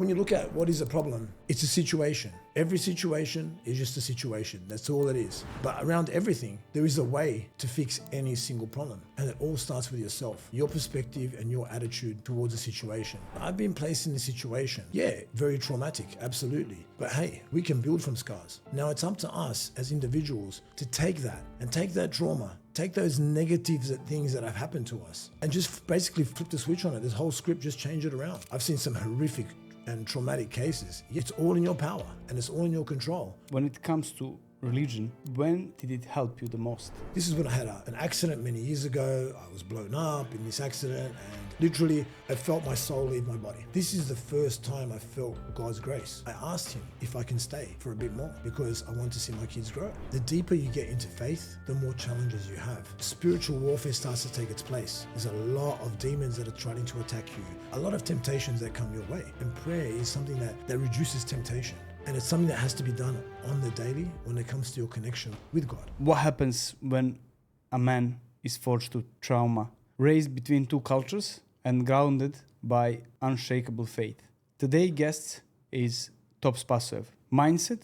When you look at what is a problem, it's a situation. Every situation is just a situation. That's all it is. But around everything, there is a way to fix any single problem. And it all starts with yourself, your perspective and your attitude towards a situation. I've been placed in a situation. Yeah, very traumatic, absolutely. But hey, we can build from scars. Now it's up to us as individuals to take that and take that trauma, take those negatives things that have happened to us and just basically flip the switch on it. This whole script, just change it around. I've seen some horrific and traumatic cases. It's all in your power and it's all in your control. When it comes to religion, when did it help you the most? This is when I had an accident many years ago. I was blown up in this accident and literally I felt my soul leave my body. This is the first time I felt God's grace. I asked him if I can stay for a bit more because I want to see my kids grow. The deeper you get into faith, the more challenges you have. Spiritual warfare starts to take its place. There's a lot of demons that are trying to attack you, a lot of temptations that come your way. And prayer is something that reduces temptation. And it's something that has to be done on the daily when it comes to your connection with God. What happens when a man is forced to trauma, raised between two cultures and grounded by unshakable faith? Today's guest is Top Spasojev, mindset,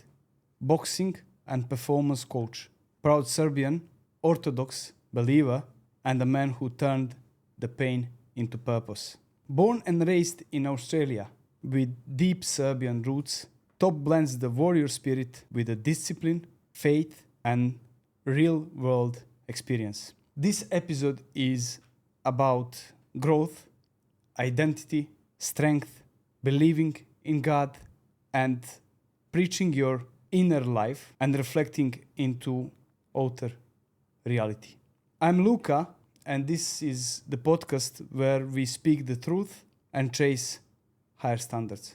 boxing and performance coach, proud Serbian Orthodox believer and a man who turned the pain into purpose. Born and raised in Australia with deep Serbian roots, Top blends the warrior spirit with the discipline, faith, and real-world experience. This episode is about growth, identity, strength, believing in God, and preaching your inner life and reflecting into outer reality. I'm Luka, and this is the podcast where we speak the truth and chase higher standards.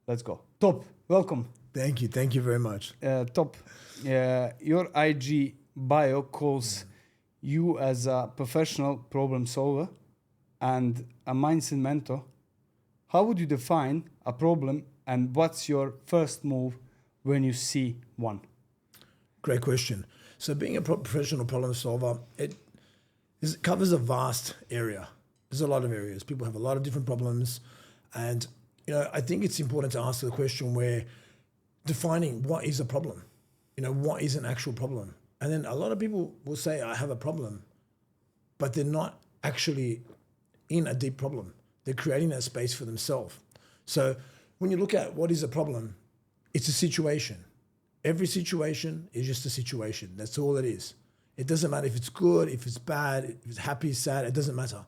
Let's go. Top, welcome. Thank you very much. Top, your IG bio calls you as a professional problem solver and a mindset mentor. How would you define a problem and what's your first move when you see one? Great question. So being a professional problem solver, it covers a vast area. There's a lot of areas. People have a lot of different problems. And I think it's important to ask the question where defining what is a problem, what is an actual problem? And then a lot of people will say, I have a problem, but they're not actually in a deep problem. They're creating that space for themselves. So when you look at what is a problem, it's a situation. Every situation is just a situation. That's all it is. It doesn't matter if it's good, if it's bad, if it's happy, sad, it doesn't matter.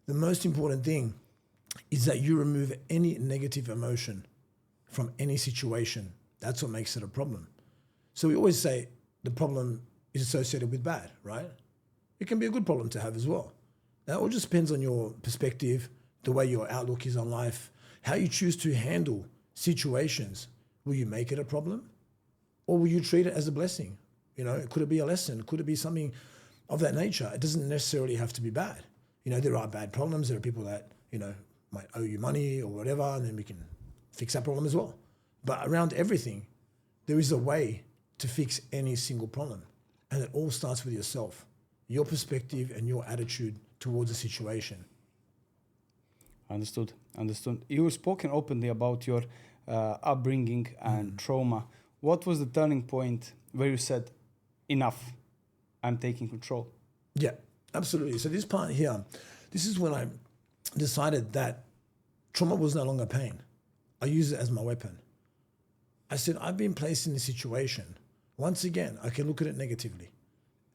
The most important thing is that you remove any negative emotion from any situation. That's what makes it a problem. So we always say the problem is associated with bad, right? It can be a good problem to have as well. That all just depends on your perspective, the way your outlook is on life, how you choose to handle situations. Will you make it a problem or will you treat it as a blessing? Could it be a lesson? Could it be something of that nature? It doesn't necessarily have to be bad. There are bad problems. There are people that, might owe you money or whatever, and then we can fix that problem as well. But around everything, there is a way to fix any single problem. And it all starts with yourself, your perspective and your attitude towards a situation. Understood. You've spoken openly about your upbringing and trauma. What was the turning point where you said, enough, I'm taking control? Yeah, absolutely. So this part here, this is when I decided that trauma was no longer pain. I use it as my weapon. I said, I've been placed in this situation. Once again, I can look at it negatively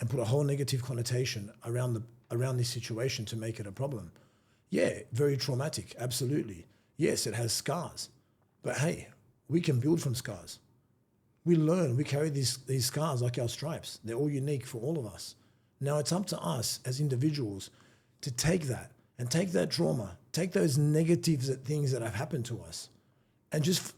and put a whole negative connotation around this situation to make it a problem. Yeah, very traumatic, absolutely. Yes, it has scars. But hey, we can build from scars. We learn, we carry these scars like our stripes. They're all unique for all of us. Now it's up to us as individuals to take that and take that trauma, take those negatives things that have happened to us and just,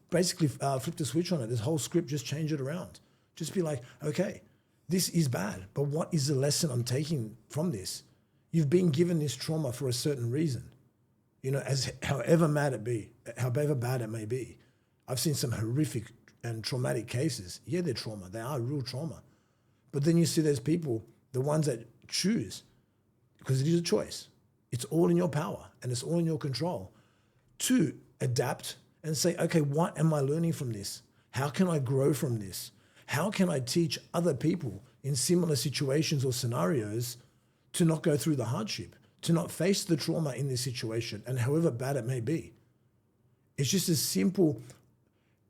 basically flip the switch on it. This whole script, just change it around. Just be like, okay, this is bad, but what is the lesson I'm taking from this? You've been given this trauma for a certain reason, as however bad it may be. I've seen some horrific and traumatic cases. Yeah, they're trauma. They are real trauma. But then you see those people, the ones that choose, because it is a choice. It's all in your power and it's all in your control to adapt and say, okay, what am I learning from this? How can I grow from this? How can I teach other people in similar situations or scenarios to not go through the hardship, to not face the trauma in this situation, and however bad it may be? It's just as simple.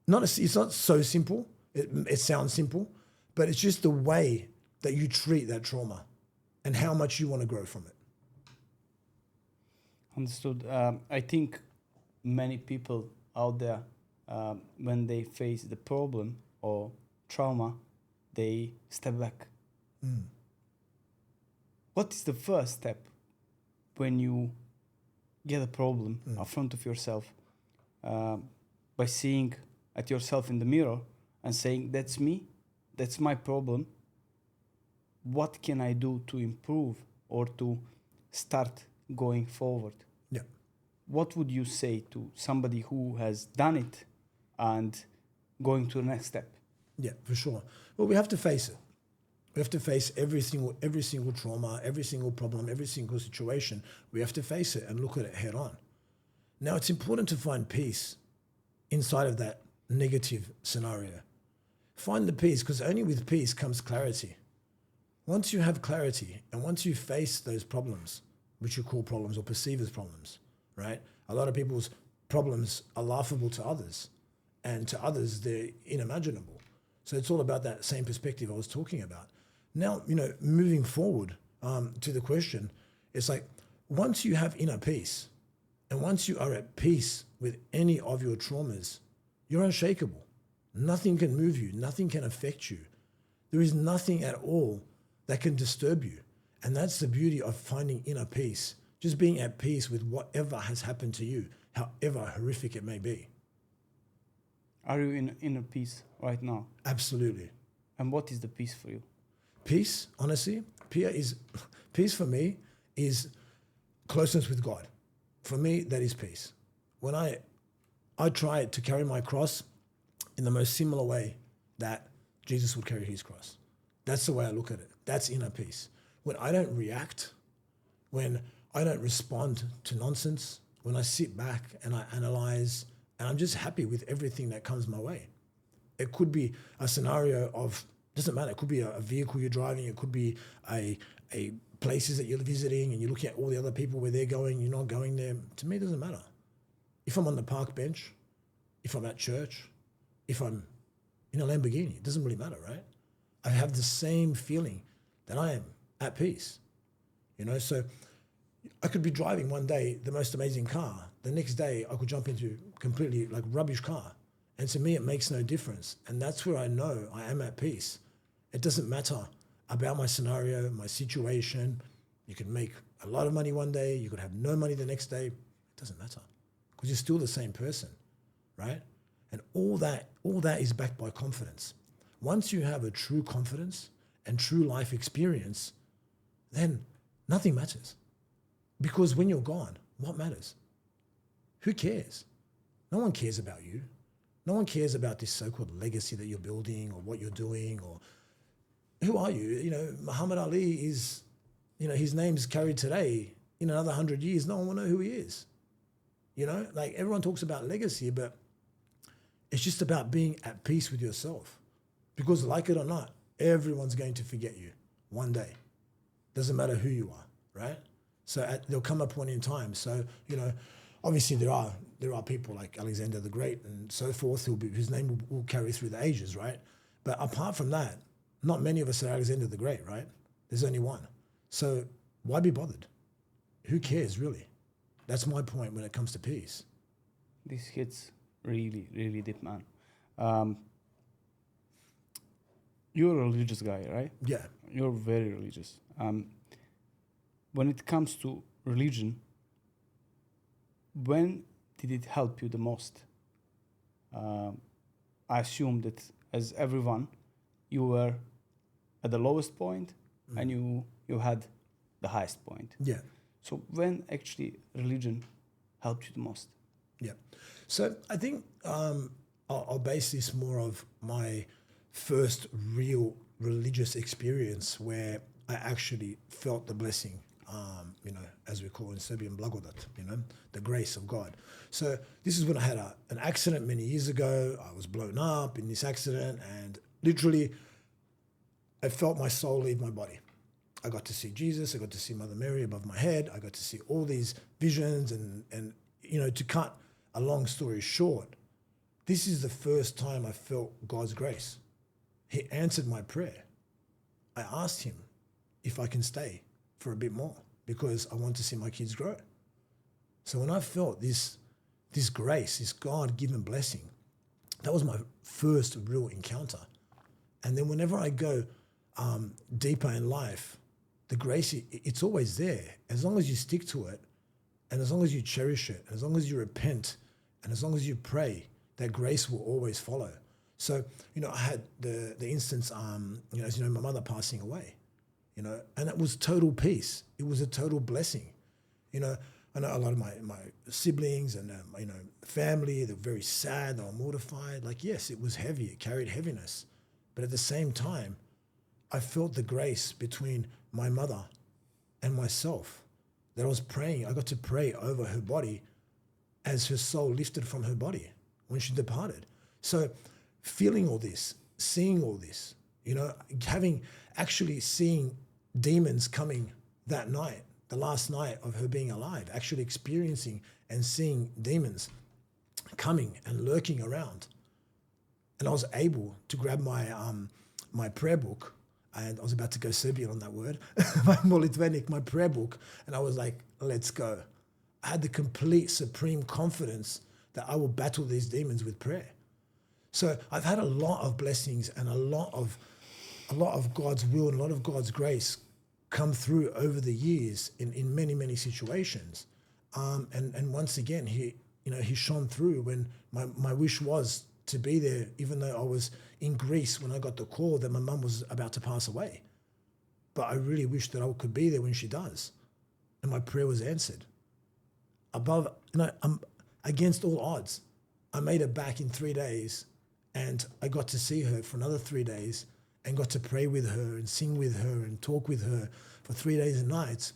It's not so simple. It sounds simple, but it's just the way that you treat that trauma and how much you want to grow from it. Understood. I think many people out there, when they face the problem or trauma, they step back. What is the first step when you get a problem in front of yourself, by seeing at yourself in the mirror and saying, that's me, that's my problem. What can I do to improve or to start going forward? Yeah. What would you say to somebody who has done it and going to the next step? Yeah, for sure. Well, we have to face it. We have to face every single trauma, every single problem, every single situation. We have to face it and look at it head on. Now, it's important to find peace inside of that negative scenario. Find the peace, because only with peace comes clarity. Once you have clarity and once you face those problems, which you call problems or perceive as problems, right? A lot of people's problems are laughable to others, and to others, they're unimaginable. So it's all about that same perspective I was talking about. Now, moving forward to the question, it's like once you have inner peace and once you are at peace with any of your traumas, you're unshakable. Nothing can move you. Nothing can affect you. There is nothing at all that can disturb you. And that's the beauty of finding inner peace, just being at peace with whatever has happened to you, however horrific it may be. Are you in inner peace right now? Absolutely. And what is the peace for you? Peace, honestly, peace for me is closeness with God. For me, that is peace. When I try to carry my cross in the most similar way that Jesus would carry his cross. That's the way I look at it. That's inner peace. When I don't react, when I don't respond to nonsense, when I sit back and I analyze, and I'm just happy with everything that comes my way. It could be a scenario of, doesn't matter, it could be a vehicle you're driving, it could be a places that you're visiting and you're looking at all the other people where they're going, you're not going there. To me, it doesn't matter. If I'm on the park bench, if I'm at church, if I'm in a Lamborghini, it doesn't really matter, right? I have the same feeling that I am at peace. So I could be driving one day the most amazing car. The next day I could jump into completely like rubbish car. And to me, it makes no difference. And that's where I know I am at peace. It doesn't matter about my scenario, my situation. You can make a lot of money one day. You could have no money the next day. It doesn't matter because you're still the same person, right? And all that is backed by confidence. Once you have a true confidence and true life experience, then nothing matters. Because when you're gone, what matters? Who cares? No one cares about you. No one cares about this so-called legacy that you're building or what you're doing or who are you? Muhammad Ali is, his name's carried today. In another 100 years, no one will know who he is. Like everyone talks about legacy, but it's just about being at peace with yourself. Because like it or not, everyone's going to forget you one day. Doesn't matter who you are, right? So there'll come a point in time. So, obviously there are people like Alexander the Great and so forth whose name will carry through the ages, right? But apart from that, not many of us are Alexander the Great, right? There's only one. So why be bothered? Who cares, really? That's my point when it comes to peace. This hits really, really deep, man. You're a religious guy, right? Yeah. You're very religious. When it comes to religion, when did it help you the most? I assume that as everyone, you were at the lowest point and you had the highest point. Yeah. So when actually religion helped you the most? Yeah. So I think I'll base this more of my first real religious experience where I actually felt the blessing as we call in Serbian blagodat, the grace of God. So this is when I had an accident many years ago. I was blown up in this accident, and literally I felt my soul leave my body. I got to see Jesus. I got to see Mother Mary above my head. I got to see all these visions, and to cut a long story short, this is the first time I felt God's grace. He answered my prayer. I asked him if I can stay for a bit more because I want to see my kids grow. So when I felt this grace, this God-given blessing, that was my first real encounter. And then whenever I go deeper in life, the grace, it's always there. As long as you stick to it, and as long as you cherish it, and as long as you repent, and as long as you pray, that grace will always follow. So, I had the instance, as you know, my mother passing away, and it was total peace. It was a total blessing. I know a lot of my siblings and, family, they're very sad, they were mortified. Like, yes, it was heavy, it carried heaviness. But at the same time, I felt the grace between my mother and myself, that I was praying. I got to pray over her body as her soul lifted from her body when she departed. So feeling all this, seeing all this, actually seeing demons coming that night, the last night of her being alive, actually experiencing and seeing demons coming and lurking around. And I was able to grab my prayer book, and I was about to go Serbian on that word, my molitvenik, my prayer book, and I was like, let's go. I had the complete supreme confidence that I will battle these demons with prayer. So I've had a lot of blessings and a lot of God's will and a lot of God's grace come through over the years in many, many situations. And once again, he shone through when my wish was to be there, even though I was in Greece when I got the call that my mum was about to pass away. But I really wish that I could be there when she does. And my prayer was answered. Against all odds, I made it back in 3 days, and I got to see her for another 3 days and got to pray with her and sing with her and talk with her for 3 days and nights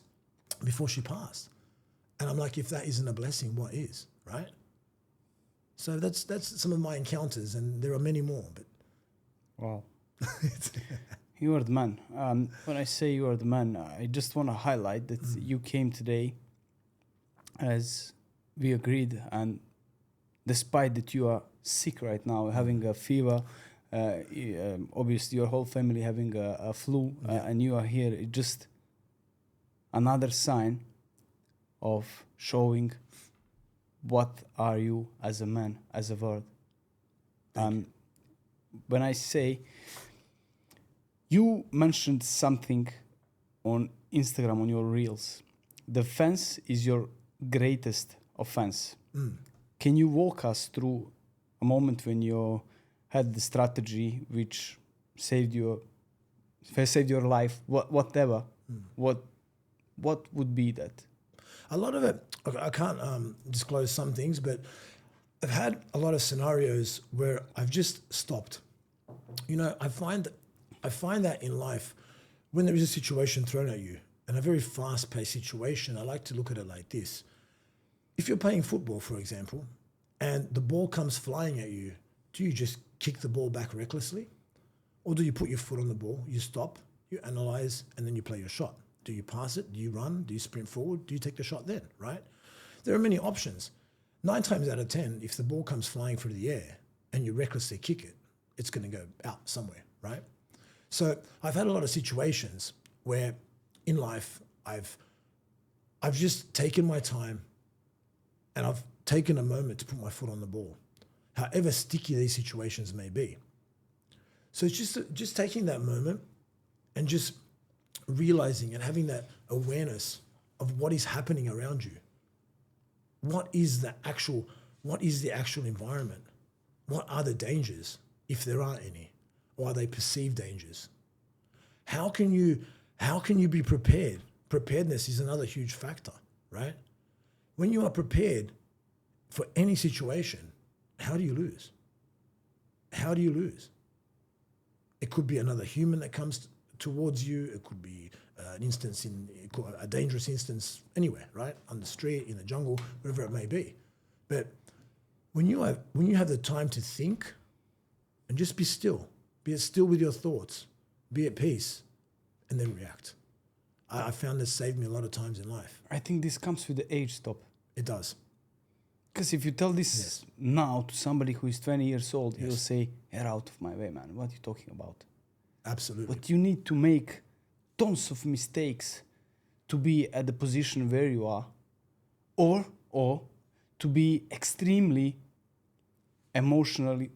before she passed. And I'm like, if that isn't a blessing, what is, right? So that's some of my encounters, and there are many more. But wow, you are the man. When I say you are the man, I just want to highlight that you came today, as we agreed, and despite that you are sick right now, having a fever, obviously your whole family having a flu, and you are here, it's just another sign of showing what are you as a man, as a word. When I say, you mentioned something on Instagram, on your reels, the fence is your greatest offense. Can you walk us through a moment when you had the strategy which saved your life, whatever? What would be that? A lot of it, I can't disclose some things, but I've had a lot of scenarios where I've just stopped. I find that in life, when there is a situation thrown at you, and a very fast-paced situation, I like to look at it like this. If you're playing football, for example, and the ball comes flying at you, do you just kick the ball back recklessly? Or do you put your foot on the ball, you stop, you analyze, and then you play your shot? Do you pass it? Do you run? Do you sprint forward? Do you take the shot then, right? There are many options. 9 times out of 10, if the ball comes flying through the air and you recklessly kick it, it's going to go out somewhere, right? So I've had a lot of situations where in life I've just taken my time and I've taken a moment to put my foot on the ball, however sticky these situations may be. So it's just taking that moment and just realizing and having that awareness of what is happening around you. What is the actual environment? What are the dangers, if there are any, or are they perceived dangers? How can you be prepared? Preparedness is another huge factor, right? When you are prepared for any situation, how do you lose? How do you lose? It could be another human that comes towards you. It could be an instance a dangerous instance anywhere, right? On the street, in the jungle, wherever it may be. But when you have the time to think and just be still with your thoughts, be at peace, and then react. I found this saved me a lot of times in life. I think this comes with the age, Top. It does. Because if you tell this now to somebody who is 20 years old, he will Yes. say, "Get out of my way, man. What are you talking about?" Absolutely. But you need to make tons of mistakes to be at the position where you are, or to be extremely emotionally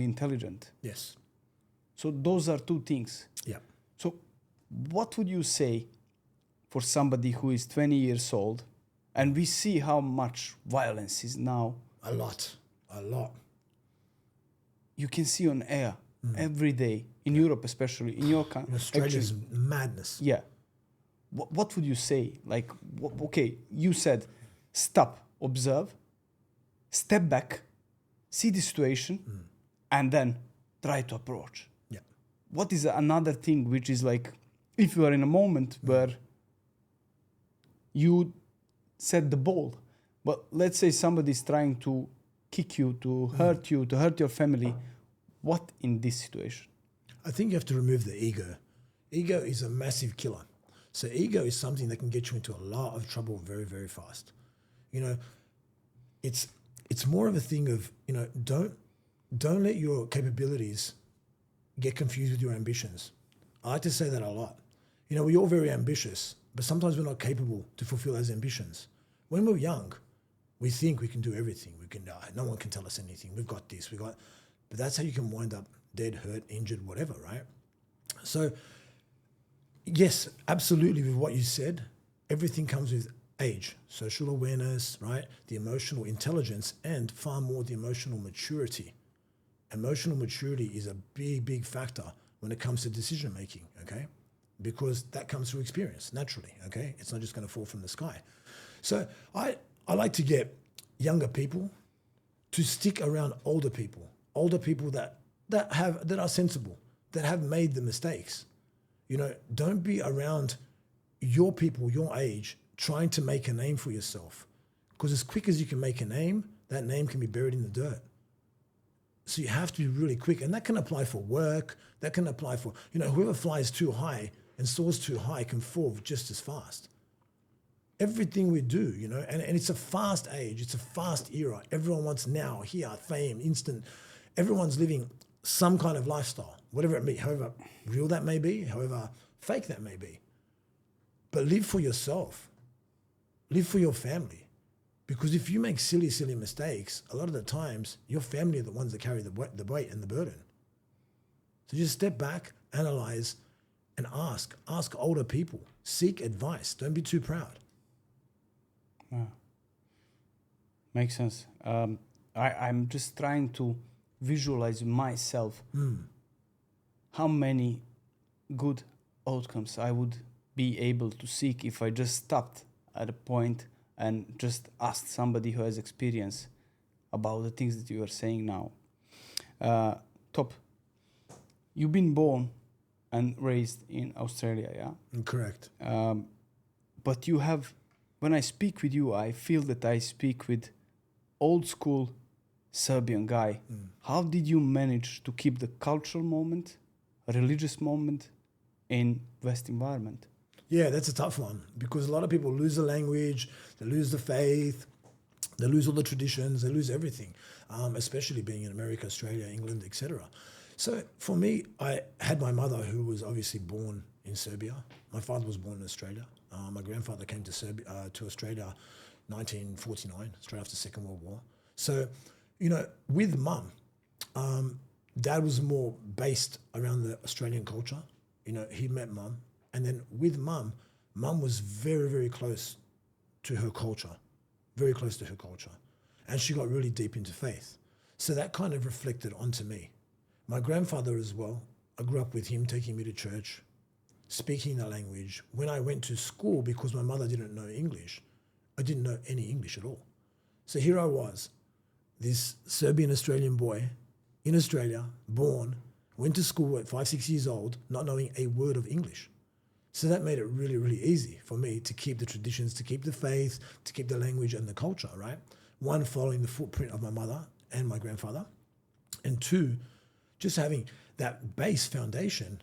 intelligent. Yes. So those are two things. Yeah. So what would you say for somebody who is 20 years old, and we see how much violence is now? A lot. You can see on air every day, in Europe especially, in your country. Australia's madness. Yeah. What would you say? Like, okay, you said stop, observe, step back, see the situation, and then try to approach. Yeah. What is another thing which is like, if you are in a moment where you set the ball, but let's say somebody is trying to kick you, to hurt you, to hurt your family, what in this situation? I think you have to remove the ego. Ego is a massive killer. So ego is something that can get you into a lot of trouble very, very fast. You know, it's more of a thing of, you know, don't let your capabilities get confused with your ambitions. I like to say that a lot. You know, we're all very ambitious, but sometimes we're not capable to fulfill those ambitions. When we're young, we think we can do everything. We can, no one can tell us anything. We've got this, but that's how you can wind up dead, hurt, injured, whatever, right? So, yes, absolutely with what you said, everything comes with age, social awareness, right? The emotional intelligence, and far more the emotional maturity. Emotional maturity is a big, big factor when it comes to decision making, okay? Because that comes through experience, naturally, okay? It's not just going to fall from the sky. So I like to get younger people to stick around older people that are sensible, that have made the mistakes. You know, don't be around your people, your age, trying to make a name for yourself. Because as quick as you can make a name, that name can be buried in the dirt. So you have to be really quick. And that can apply for work. That can apply for, you know, whoever flies too high and soars too high can fall just as fast. Everything we do, you know, and it's a fast age. It's a fast era. Everyone wants now, here, fame, instant. Everyone's living some kind of lifestyle, whatever it may be, however real that may be, however fake that may be. But live for yourself. Live for your family. Because if you make silly, silly mistakes, a lot of the times, your family are the ones that carry the weight and the burden. So just step back, analyze, and ask. Ask older people. Seek advice. Don't be too proud. Yeah. Makes sense. I'm just trying to visualize myself how many good outcomes I would be able to seek if I just stopped at a point and just asked somebody who has experience about the things that you are saying now. Top, you've been born and raised in Australia, yeah? Correct. But you have, when I speak with you, I feel that I speak with old school Serbian guy. How did you manage to keep the cultural moment, religious moment in West environment? Yeah, that's a tough one because a lot of people lose the language, they lose the faith, they lose all the traditions, they lose everything, especially being in America, Australia, England, etc. So for me, I had my mother who was obviously born in Serbia. My father was born in Australia. My grandfather came to Australia 1949, straight after the Second World War. So, you know, with mum, dad was more based around the Australian culture. You know, he met mum. And then with mum was very, very close to her culture, very close to her culture. And she got really deep into faith. So that kind of reflected onto me. My grandfather as well, I grew up with him taking me to church, speaking the language. When I went to school, because my mother didn't know English, I didn't know any English at all. So here I was, this Serbian Australian boy in Australia, born, went to school at 5, 6 years old, not knowing a word of English. So that made it really, really easy for me to keep the traditions, to keep the faith, to keep the language and the culture, right? One, following the footprint of my mother and my grandfather. And two, just having that base foundation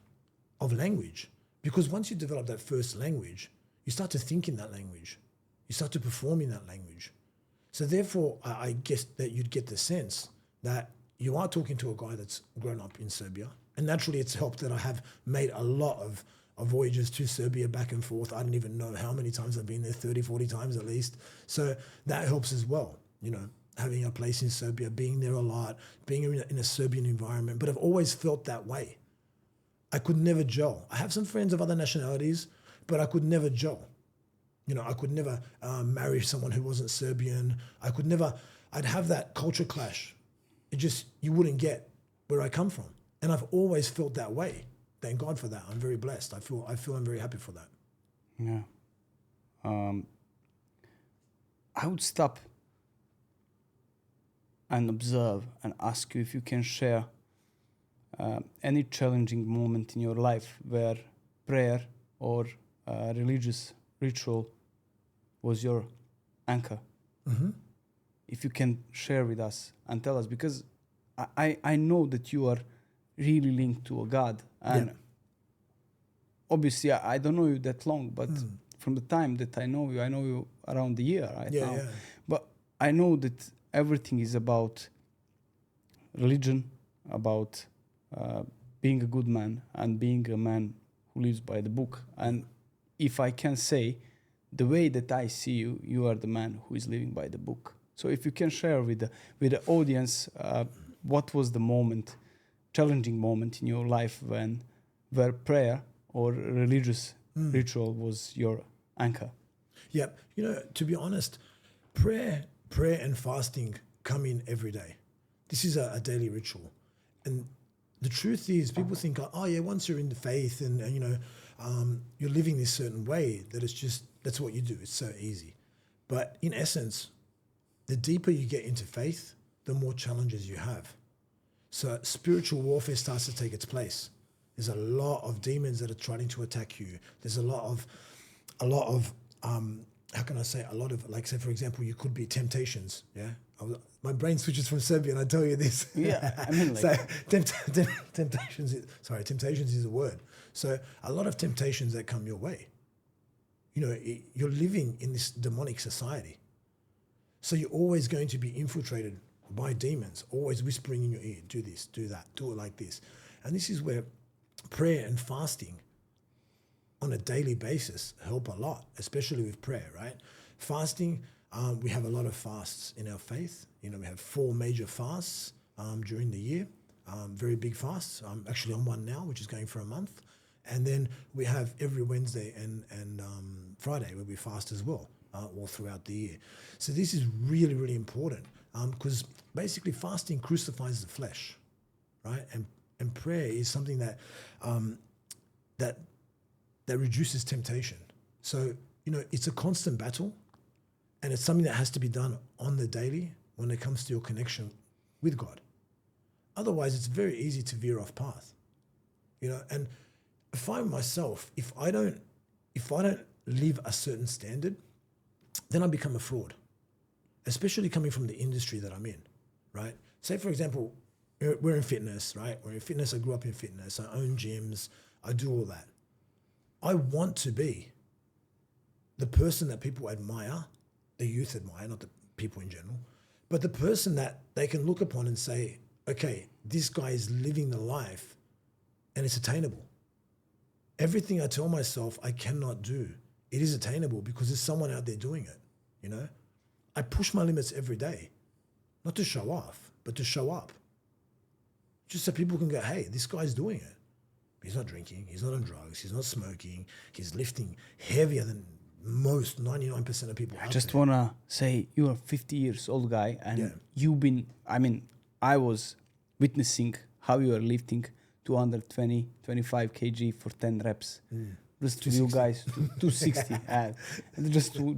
of language. Because once you develop that first language, you start to think in that language. You start to perform in that language. So therefore, I guess that you'd get the sense that you are talking to a guy that's grown up in Serbia. And naturally, it's helped that I have made a lot of voyages to Serbia back and forth. I don't even know how many times I've been there, 30, 40 times at least. So that helps as well, you know, having a place in Serbia, being there a lot, being in a Serbian environment. But I've always felt that way. I could never gel. I have some friends of other nationalities, but I could never gel. You know, I could never marry someone who wasn't Serbian. I'd have that culture clash. You wouldn't get where I come from. And I've always felt that way. Thank God for that. I'm very blessed. I feel I'm very happy for that. Yeah. I would stop and observe and ask you if you can share any challenging moment in your life where prayer or religious ritual was your anchor. Mm-hmm. If you can share with us and tell us, because I know that you are really linked to a God. And obviously, I don't know you that long, but from the time that I know you around the year right now. Yeah. But I know that everything is about religion, about being a good man and being a man who lives by the book. And if I can say, the way that I see you, you are the man who is living by the book. So if you can share with the audience, what was the moment, challenging moment in your life where prayer or religious ritual was your anchor? Yeah, you know, to be honest, prayer and fasting come in every day. This is a daily ritual. And the truth is, people think, oh yeah, once you're in the faith and you know, you're living this certain way, that's what you do. It's so easy. But in essence, the deeper you get into faith, the more challenges you have. So spiritual warfare starts to take its place. There's a lot of demons that are trying to attack you. There's a lot of how can I say, a lot of, like, say, for example, you could be temptations, yeah? My brain switches from Serbian, I tell you this. Yeah, I mean, like... So temptations is a word. So a lot of temptations that come your way. You know, you're living in this demonic society. So you're always going to be infiltrated by demons, always whispering in your ear, do this, do that, do it like this. And this is where prayer and fasting on a daily basis help a lot, especially with prayer, right? Fasting, we have a lot of fasts in our faith. You know, we have 4 major fasts during the year, very big fasts. I'm actually on one now, which is going for a month. And then we have every Wednesday and Friday where we fast as well, all throughout the year. So this is really, really important because basically fasting crucifies the flesh, right? And prayer is something that that reduces temptation. So, you know, it's a constant battle, and it's something that has to be done on the daily when it comes to your connection with God. Otherwise, it's very easy to veer off path, you know. And I find myself, if I don't live a certain standard, then I become a fraud, especially coming from the industry that I'm in, right? Say, for example, we're in fitness, right? We're in fitness. I grew up in fitness. I own gyms. I do all that. I want to be the person that people admire, the youth admire, not the people in general, but the person that they can look upon and say, okay, this guy is living the life and it's attainable. Everything I tell myself I cannot do, it is attainable because there's someone out there doing it, you know? I push my limits every day, not to show off, but to show up. Just so people can go, hey, this guy's doing it. He's not drinking, he's not on drugs, he's not smoking, he's lifting heavier than most 99% of people. I just want to say, you're a 50 years old guy and you've been, I was witnessing how you are lifting 220, 25 kg for 10 reps. Just for you guys, 260.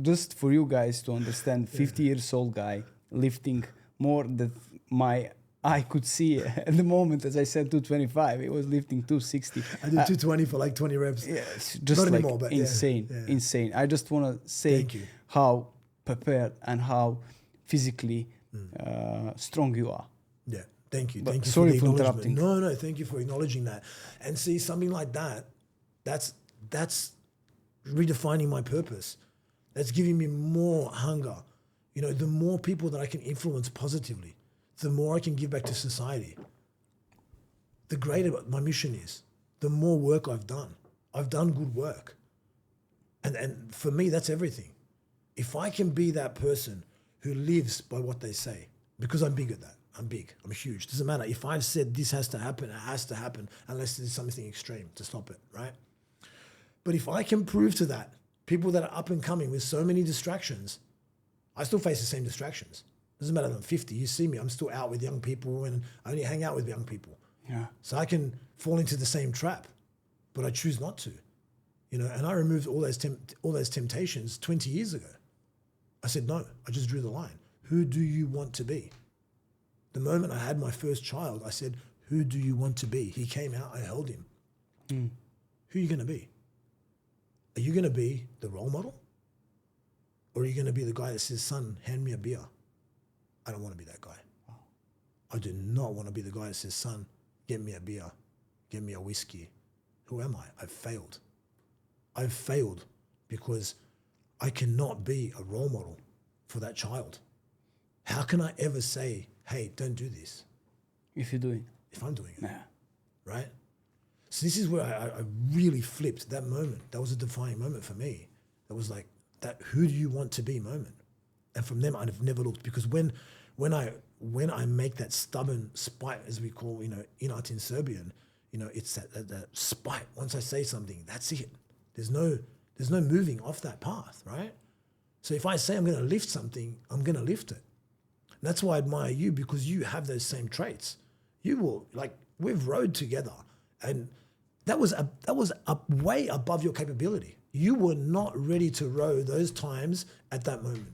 Just for you guys to understand, 50 years old guy lifting more than my I could see at the moment, as I said, 225. He was lifting 260. I did 220 for like 20 reps. Yeah, it's just Not like anymore, but insane, yeah. insane. I just want to say Thank you. how prepared and how physically strong you are. Yeah, thank you. But Thank you sorry for the for acknowledgement. interrupting. No, thank you for acknowledging that. And see, something like that, that's redefining my purpose. That's giving me more hunger. You know, the more people that I can influence positively, the more I can give back to society. The greater my mission is, the more work I've done. I've done good work. And for me, that's everything. If I can be that person who lives by what they say, because I'm big at that. I'm big. I'm huge. Doesn't matter. If I've said this has to happen, it has to happen unless there's something extreme to stop it, right? But if I can prove to that, people that are up and coming with so many distractions, I still face the same distractions. Doesn't matter that I'm 50. You see me, I'm still out with young people and I only hang out with young people. Yeah. So I can fall into the same trap, but I choose not to. You know, and I removed all those temptations 20 years ago. I said, no, I just drew the line. Who do you want to be? The moment I had my first child, I said, who do you want to be? He came out, I held him. Who are you going to be? Are you going to be the role model? Or are you going to be the guy that says, son, hand me a beer? I don't want to be that guy. I do not want to be the guy that says, son, get me a beer, get me a whiskey. Who am I? I've failed. I've failed because I cannot be a role model for that child. How can I ever say, hey, don't do this? If you're doing. If I'm doing it. Yeah. Right? So this is where I really flipped that moment. That was a defining moment for me. That was like that who do you want to be moment. And from them, I've never looked, because when I make that stubborn spite, as we call, you know, inat in Serbian, you know, it's that spite. Once I say something, that's it. There's no moving off that path, right? So if I say I'm going to lift something, I'm going to lift it. And that's why I admire you, because you have those same traits. You will, like, we've rowed together, and that was way above your capability. You were not ready to row those times at that moment.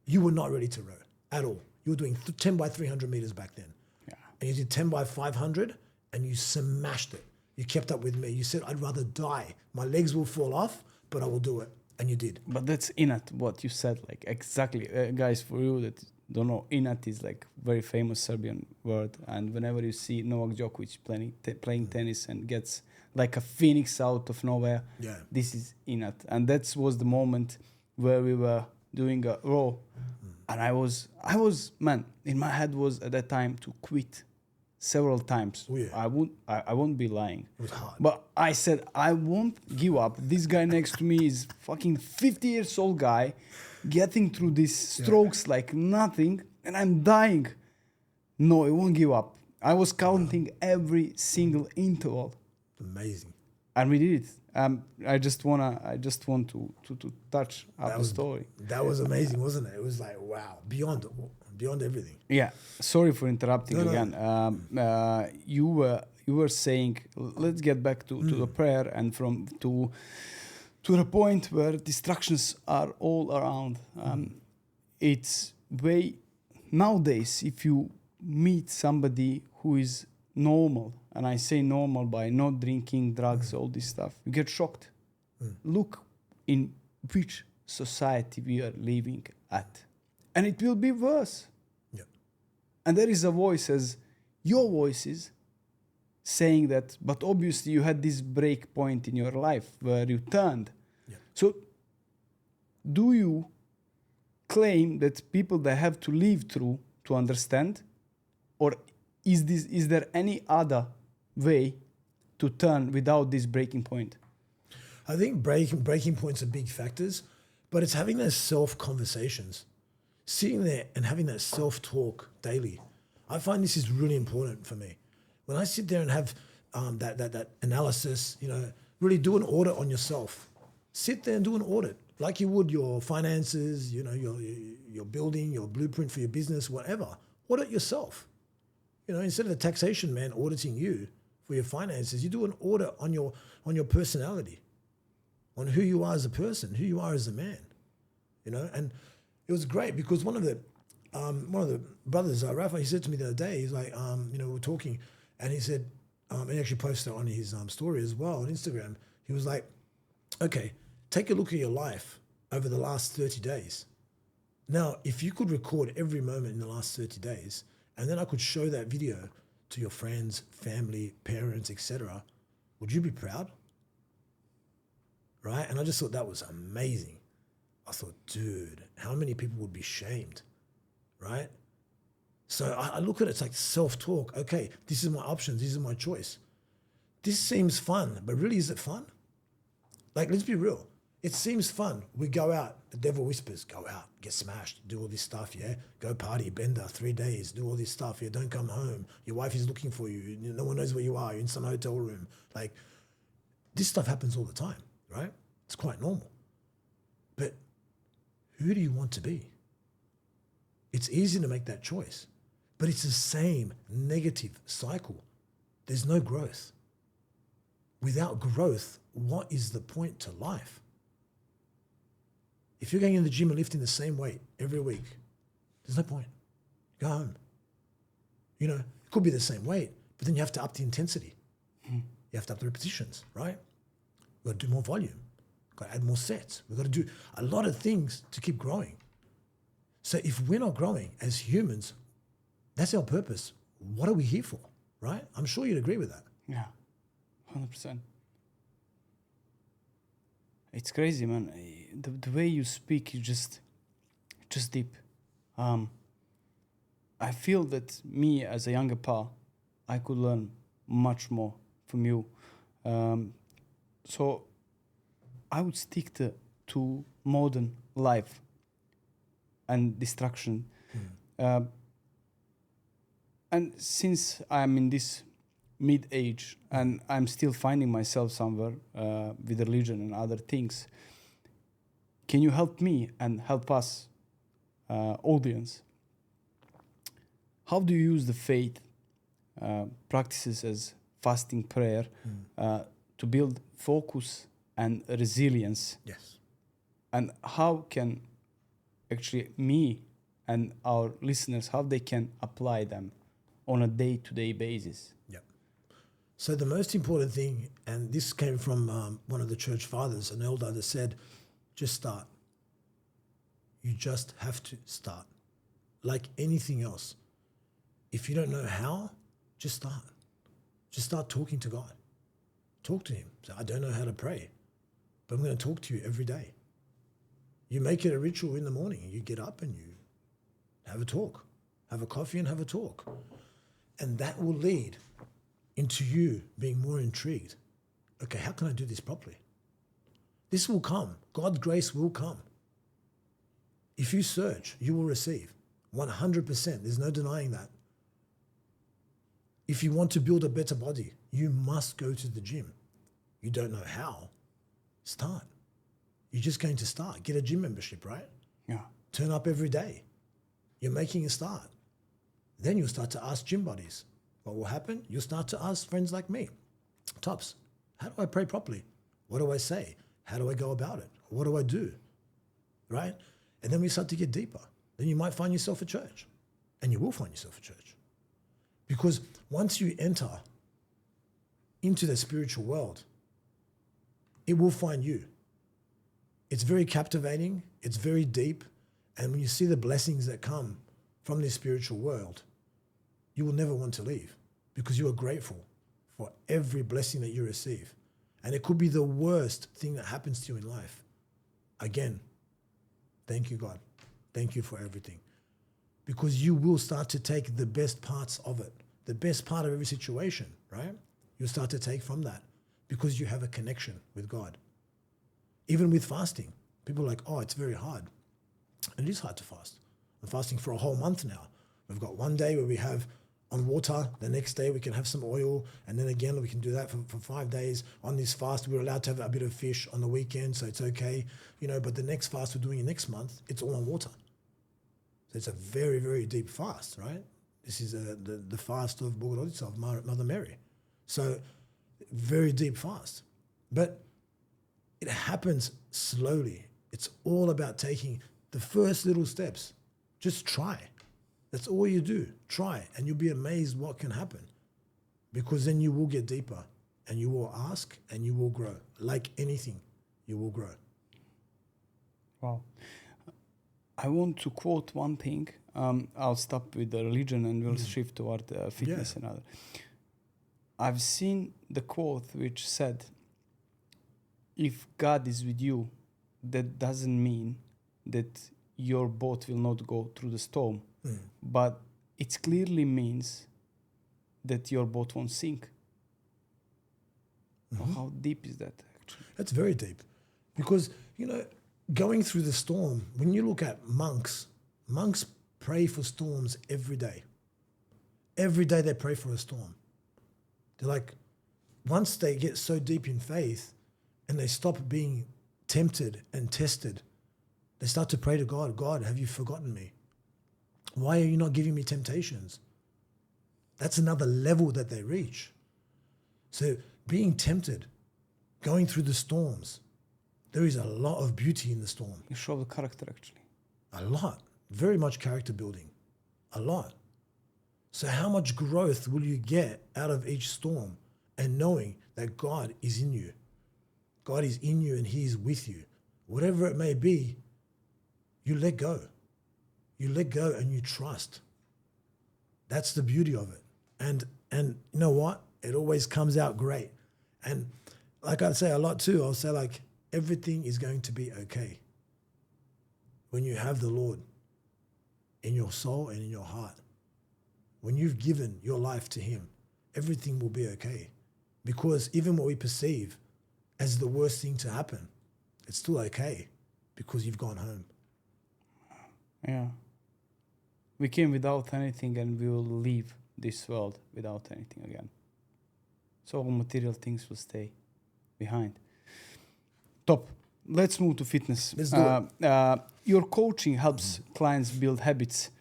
You were not ready to row at all. You were doing 10 by 300 meters back then. Yeah. And you did 10 by 500 and you smashed it. You kept up with me. You said, I'd rather die. My legs will fall off, but I will do it. And you did. But that's inat, what you said, like exactly. Guys, for you that don't know, inat is like very famous Serbian word. And whenever you see Novak Djokovic playing tennis and gets like a phoenix out of nowhere, Yeah. this is inat. And that was the moment where we were doing a row. And I was, man, in my head was at that time to quit several times. Oh, yeah. I won't be lying. It was hard. But I said, I won't give up. This guy next to me is fucking 50 years old guy getting through these strokes like nothing, and I'm dying. No, I won't give up. I was counting every single interval. Amazing. And we did it. I just want to touch up the story. That was amazing, wasn't it? It was like, wow, beyond everything. Yeah. Sorry for interrupting No. again. You were saying, let's get back to the prayer and to the point where distractions are all around. It's way nowadays, if you meet somebody who is normal, and I say normal by not drinking drugs, all this stuff, you get shocked. Look in which society we are living at. And it will be worse. Yeah. And there is a voice, as your voices, saying that, but obviously you had this break point in your life where you turned. Yeah. So do you claim that people that have to live through to understand? Or is there any other way to turn without this breaking point? I think breaking points are big factors, but it's having those self-conversations, sitting there and having that self-talk daily. I find this is really important for me. When I sit there and have that analysis, you know, really do an audit on yourself. Sit there and do an audit, like you would your finances, you know, your building, your blueprint for your business, whatever. Audit yourself. You know, instead of the taxation man auditing you for your finances, you do an audit on your personality, on who you are as a person, who you are as a man. You know, and it was great because one of the one of the brothers, Rafa, he said to me the other day, he's like, we were talking, and he said, and he actually posted it on his story as well on Instagram. He was like, okay, take a look at your life over the last 30 days. Now, if you could record every moment in the last 30 days, and then I could show that video to your friends, family, parents, etc., would you be proud? Right? And I just thought that was amazing. I thought, dude, how many people would be shamed? Right? So I look at it, it's like self-talk. Okay, this is my options, this is my choice. This seems fun, but really, is it fun? Like, let's be real. It seems fun. We go out, the devil whispers, go out, get smashed, do all this stuff, yeah? Go party, bender, 3 days, do all this stuff, yeah? Don't come home. Your wife is looking for you. No one knows where you are. You're in some hotel room. Like, this stuff happens all the time, right? It's quite normal. But who do you want to be? It's easy to make that choice, but it's the same negative cycle. There's no growth. Without growth, what is the point to life? If you're going in the gym and lifting the same weight every week, there's no point. Go home. You know, it could be the same weight, but then you have to up the intensity. You have to up the repetitions, right? We've got to do more volume. We've got to add more sets. We've got to do a lot of things to keep growing. So if we're not growing as humans, that's our purpose. What are we here for, right? I'm sure you'd agree with that. Yeah, 100%. It's crazy, man. The way you speak is just deep. I feel that me as a younger pa, I could learn much more from you. So I would stick to modern life and distraction. And since I'm in this mid-age and I'm still finding myself somewhere with religion and other things, can you help me and help us, audience? How do you use the faith practices as fasting, prayer to build focus and resilience? Yes. And how can actually me and our listeners, how they can apply them on a day-to-day basis? Yeah. So the most important thing, and this came from one of the church fathers, an elder, that said, just start. You just have to start. Like anything else. If you don't know how, just start. Just start talking to God. Talk to him. Say, I don't know how to pray, but I'm going to talk to you every day. You make it a ritual in the morning. You get up and you have a talk. Have a coffee and have a talk. And that will lead into you being more intrigued. Okay, how can I do this properly? This will come. God's grace will come. If you search, you will receive. 100%. There's no denying that. If you want to build a better body, you must go to the gym. You don't know how? Start. You're just going to start. Get a gym membership, right? Yeah. Turn up every day. You're making a start. Then you'll start to ask gym buddies. What will happen? You'll start to ask friends like me. Tops, how do I pray properly? What do I say? How do I go about it? What do I do? Right? And then we start to get deeper. Then you might find yourself a church. And you will find yourself a church. Because once you enter into the spiritual world, it will find you. It's very captivating. It's very deep. And when you see the blessings that come from this spiritual world, you will never want to leave because you are grateful for every blessing that you receive. And it could be the worst thing that happens to you in life. Again, thank you, God. Thank you for everything. Because you will start to take the best parts of it, the best part of every situation, right? You'll start to take from that because you have a connection with God. Even with fasting, people are like, oh, it's very hard. And it is hard to fast. I'm fasting for a whole month now. We've got one day where we have on water, the next day we can have some oil, and then again we can do that for 5 days. On this fast, we're allowed to have a bit of fish on the weekend, so it's okay. But the next fast we're doing next month, it's all on water. So it's a very, very deep fast, right? This is the fast of Bogorodica, of Mother Mary. So very deep fast. But it happens slowly. It's all about taking the first little steps. Just try. That's all you do. Try, and you'll be amazed what can happen. Because then you will get deeper, and you will ask, and you will grow. Like anything, you will grow. Wow. I want to quote one thing. I'll stop with the religion and we'll shift toward fitness and other. I've seen the quote which said, if God is with you, that doesn't mean that your boat will not go through the storm, but it clearly means that your boat won't sink. How deep is that actually? That's very deep. Because, going through the storm, when you look at monks pray for storms every day. Every day they pray for a storm. They're like, once they get so deep in faith and they stop being tempted and tested, they start to pray to God, God, have you forgotten me? Why are you not giving me temptations? That's another level that they reach. So being tempted, going through the storms, there is a lot of beauty in the storm. You show the character actually. A lot. Very much character building. A lot. So how much growth will you get out of each storm and knowing that God is in you? God is in you and he is with you. Whatever it may be, you let go. You let go and you trust. That's the beauty of it. And you know what? It always comes out great. And like I say a lot too, I'll say like, everything is going to be okay when you have the Lord in your soul and in your heart. When you've given your life to him, everything will be okay. Because even what we perceive as the worst thing to happen, it's still okay because you've gone home. Yeah. We came without anything and we will leave this world without anything again. So all material things will stay behind. Top. Let's move to fitness. Let's do it. Your coaching helps clients build habits.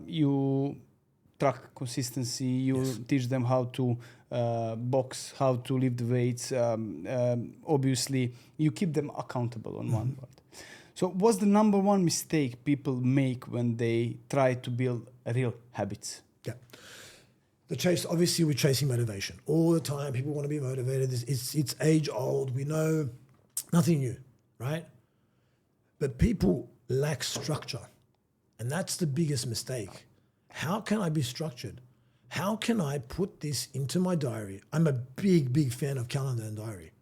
You track consistency. You teach them how to box, how to lift weights. Obviously, you keep them accountable on one word. So what's the number one mistake people make when they try to build real habits? Yeah. The chase, obviously we're chasing motivation. All the time, people want to be motivated. It's age old. We know nothing new, right? But people lack structure. And that's the biggest mistake. How can I be structured? How can I put this into my diary? I'm a big, big fan of calendar and diary.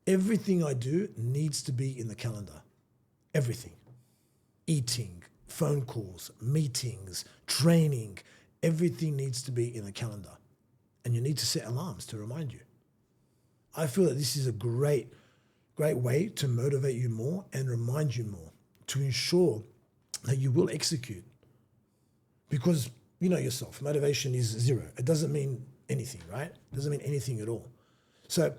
Everything I do needs to be in the calendar. Everything. Eating, phone calls, meetings, training, everything needs to be in the calendar. And you need to set alarms to remind you. I feel that this is a great way to motivate you more and remind you more, to ensure that you will execute. Because you know yourself, motivation is zero. It doesn't mean anything, right? It doesn't mean anything at all. So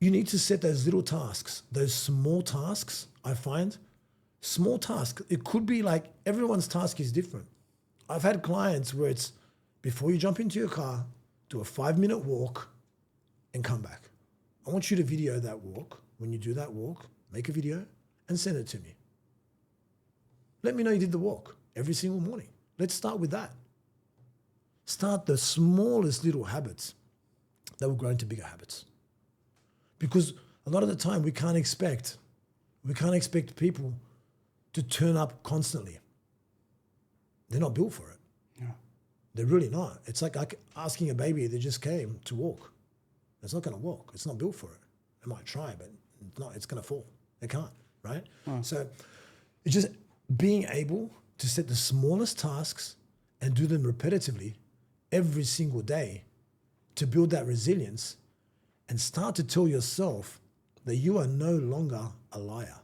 you need to set those little tasks, those small tasks. I find small tasks, it could be like everyone's task is different. I've had clients where it's before you jump into your car, do a 5-minute walk and come back. I want you to video that walk. When you do that walk, make a video and send it to me. Let me know you did the walk every single morning. Let's start with that. Start the smallest little habits that will grow into bigger habits. Because a lot of the time we can't expect people to turn up constantly. They're not built for it. Yeah. They're really not. It's like asking a baby that just came to walk. It's not going to walk. It's not built for it. It might try, but it's going to fall. It can't, right? Oh. So it's just being able to set the smallest tasks and do them repetitively every single day to build that resilience and start to tell yourself that you are no longer a liar,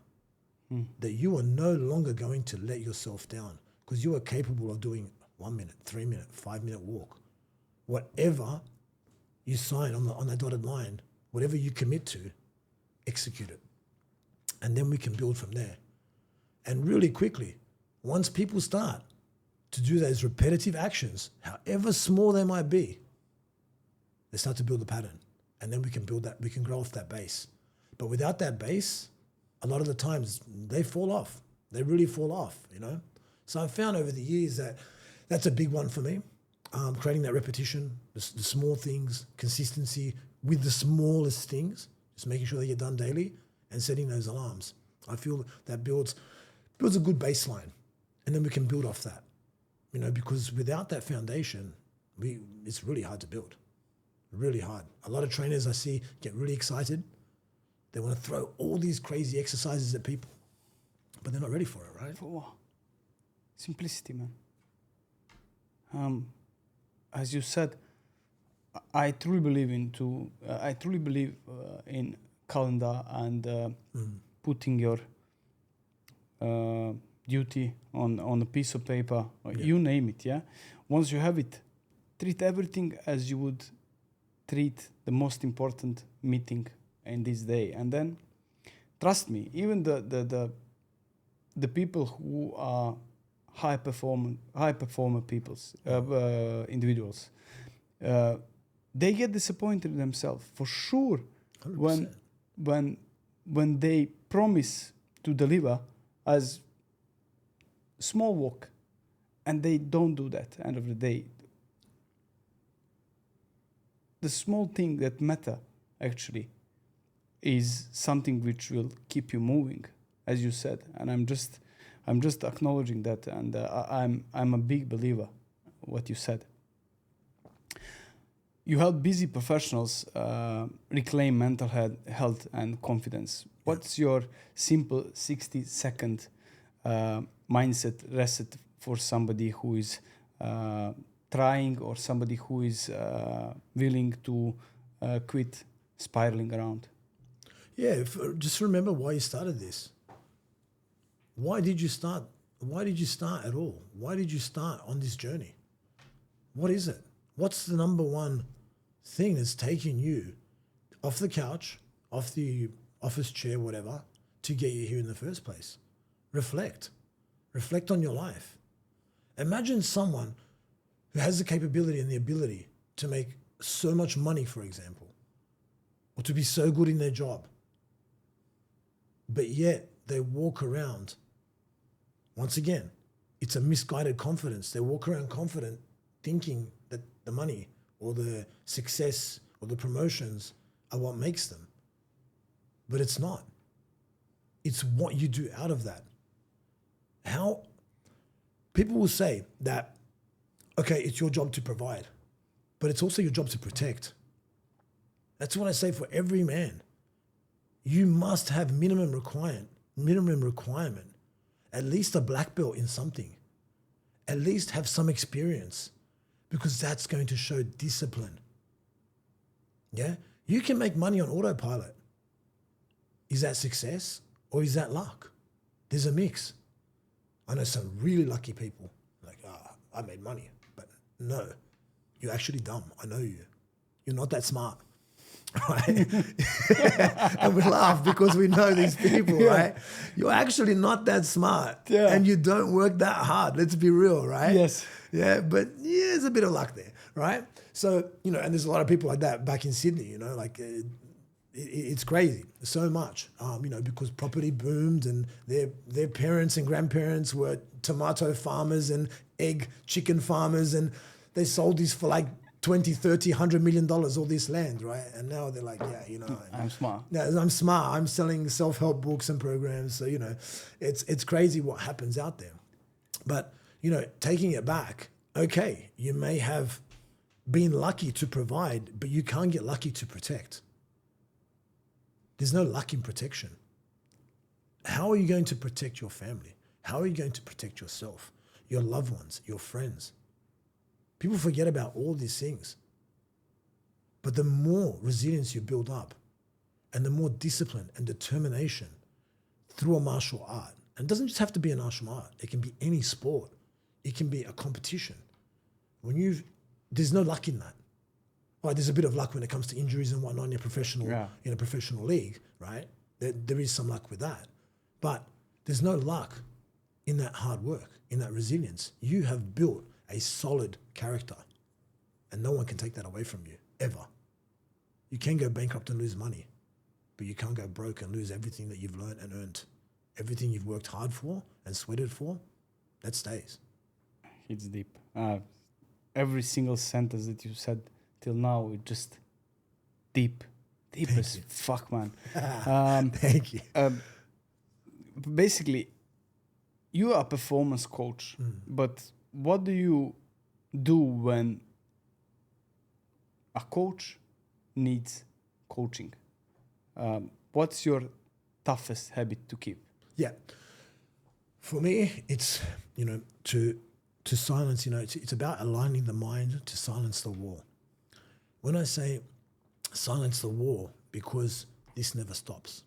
that you are no longer going to let yourself down because you are capable of doing 1 minute, 3 minute, 5-minute walk. Whatever you sign on that dotted line, whatever you commit to, execute it. And then we can build from there. And really quickly, once people start to do those repetitive actions, however small they might be, they start to build a pattern. And then we can build that, we can grow off that base. But without that base, a lot of the times they fall off. They really fall off, you know? So I've found over the years that that's a big one for me. Creating that repetition, the small things, consistency with the smallest things, just making sure they get done daily and setting those alarms. I feel that builds a good baseline, and then we can build off that. You know, because without that foundation, it's really hard to build. Really hard. A lot of trainers I see get really excited. They want to throw all these crazy exercises at people, but they're not ready for it, right? For what? Simplicity, man. As you said, I truly believe in calendar and putting your duty on a piece of paper, or you name it. Yeah. Once you have it, treat everything as you would treat the most important meeting in this day, and then trust me, even the people who are high performer peoples, individuals, they get disappointed in themselves for sure 100%. when they promise to deliver as small walk and they don't do that. End of the day, the small thing that matter actually is something which will keep you moving, as you said. And I'm just acknowledging that, and I'm a big believer what you said. You help busy professionals reclaim mental health and confidence. What's your simple 60-second mindset reset for somebody who is trying, or somebody who is willing to quit spiraling around? Yeah, just remember why you started this. Why did you start? Why did you start at all? Why did you start on this journey? What is it? What's the number one thing that's taking you off the couch, off the office chair, whatever, to get you here in the first place? Reflect. Reflect on your life. Imagine someone who has the capability and the ability to make so much money, for example, or to be so good in their job, but yet they walk around. Once again, it's a misguided confidence. They walk around confident, thinking that the money or the success or the promotions are what makes them. But it's not. It's what you do out of that. How people will say that, okay, it's your job to provide, but it's also your job to protect. That's what I say for every man. You must have minimum requirement, at least a black belt in something, at least have some experience, because that's going to show discipline. Yeah? You can make money on autopilot. Is that success or is that luck? There's a mix. I know some really lucky people, like, I made money, but no, you're actually dumb. I know you. You're not that smart. Right? And we laugh because we know these people, right? You're actually not that smart, and you don't work that hard. Let's be real, right? Yes. Yeah, but there's a bit of luck there, right? So, and there's a lot of people like that back in Sydney, like it's crazy, so much, because property boomed and their parents and grandparents were tomato farmers and chicken farmers, and they sold these for like 20, 30, $100 million, all this land, right? And now they're like, I'm smart. Yeah, I'm smart. I'm selling self-help books and programs. So, it's crazy what happens out there. But, taking it back, okay, you may have been lucky to provide, but you can't get lucky to protect. There's no luck in protection. How are you going to protect your family? How are you going to protect yourself, your loved ones, your friends? People forget about all these things. But the more resilience you build up, and the more discipline and determination through a martial art, and it doesn't just have to be a martial art, it can be any sport, it can be a competition. There's no luck in that. Right, there's a bit of luck when it comes to injuries and whatnot in a professional league, right? There is some luck with that. But there's no luck in that hard work, in that resilience. You have built a solid character, and no one can take that away from you, ever. You can go bankrupt and lose money, but you can't go broke and lose everything that you've learned and earned. Everything you've worked hard for and sweated for, that stays. It's deep. Every single sentence that you said till now, it just deep Thank as you. fuck, man. Thank you. Basically, you are a performance coach, but what do you do when a coach needs coaching? What's your toughest habit to keep? Yeah. For me, it's, to silence, it's about aligning the mind to silence the war. When I say silence the war, because this never stops,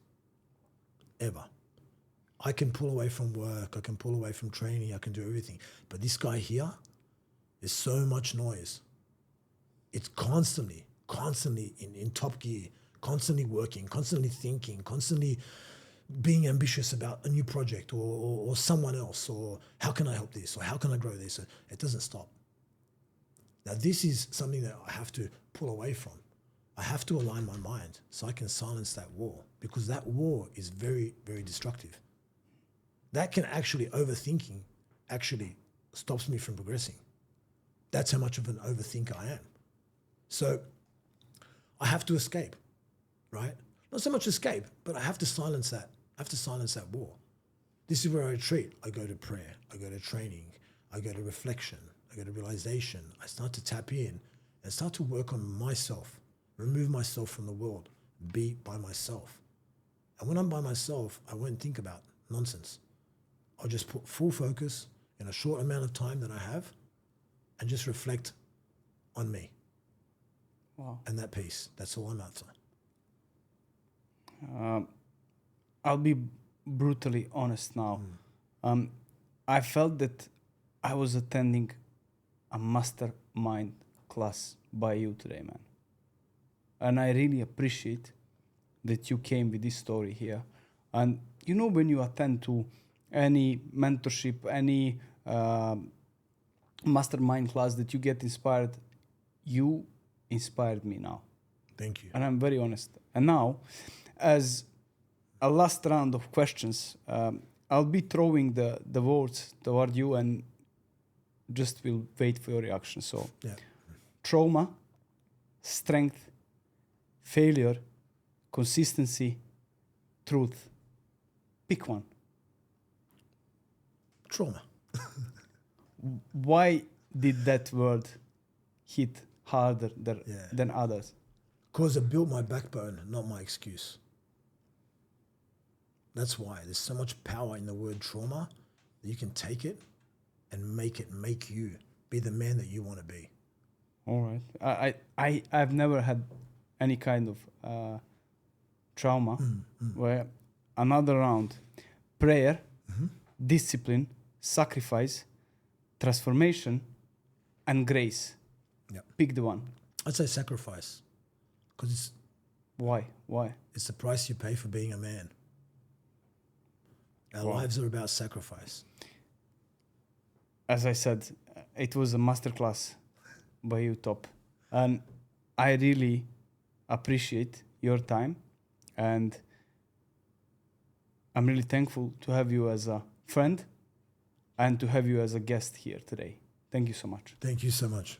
ever. I can pull away from work, I can pull away from training, I can do everything. But this guy here, there's so much noise. It's constantly in top gear, constantly working, constantly thinking, constantly being ambitious about a new project or someone else, or how can I help this, or how can I grow this? It doesn't stop. Now, this is something that I have to pull away from. I have to align my mind so I can silence that war, because that war is very, very destructive. That can actually, overthinking actually stops me from progressing. That's how much of an overthinker I am. So I have to escape, right? Not so much escape, but I have to silence that. I have to silence that war. This is where I retreat. I go to prayer, I go to training, I go to reflection, I go to realization. I start to tap in and start to work on myself, remove myself from the world, be by myself. And when I'm by myself, I won't think about nonsense. I'll just put full focus in a short amount of time that I have and just reflect on me. Wow. And that peace. That's all I'm after. I'll be brutally honest now. I felt that I was attending a mastermind class by you today, man. And I really appreciate that you came with this story here. And when you attend to any mentorship, any mastermind class that you get inspired, you inspired me now. Thank you. And I'm very honest. And now, as a last round of questions, I'll be throwing the words toward you and just will wait for your reaction. So, Yeah. trauma, strength, failure, consistency, truth. Pick one. Trauma. Why did that word hit harder Yeah. than others? Because it built my backbone, not my excuse. That's why. There's so much power in the word trauma that you can take it and make you be the man that you want to be. All right. I've never had any kind of trauma. Where another round, prayer, discipline, sacrifice, transformation, and grace. Yeah. Pick the one. I'd say sacrifice, because Why? it's the price you pay for being a man. Our Wow. lives are about sacrifice. As I said, it was a masterclass by you, Top. And I really appreciate your time. And I'm really thankful to have you as a friend and to have you as a guest here today. Thank you so much. Thank you so much.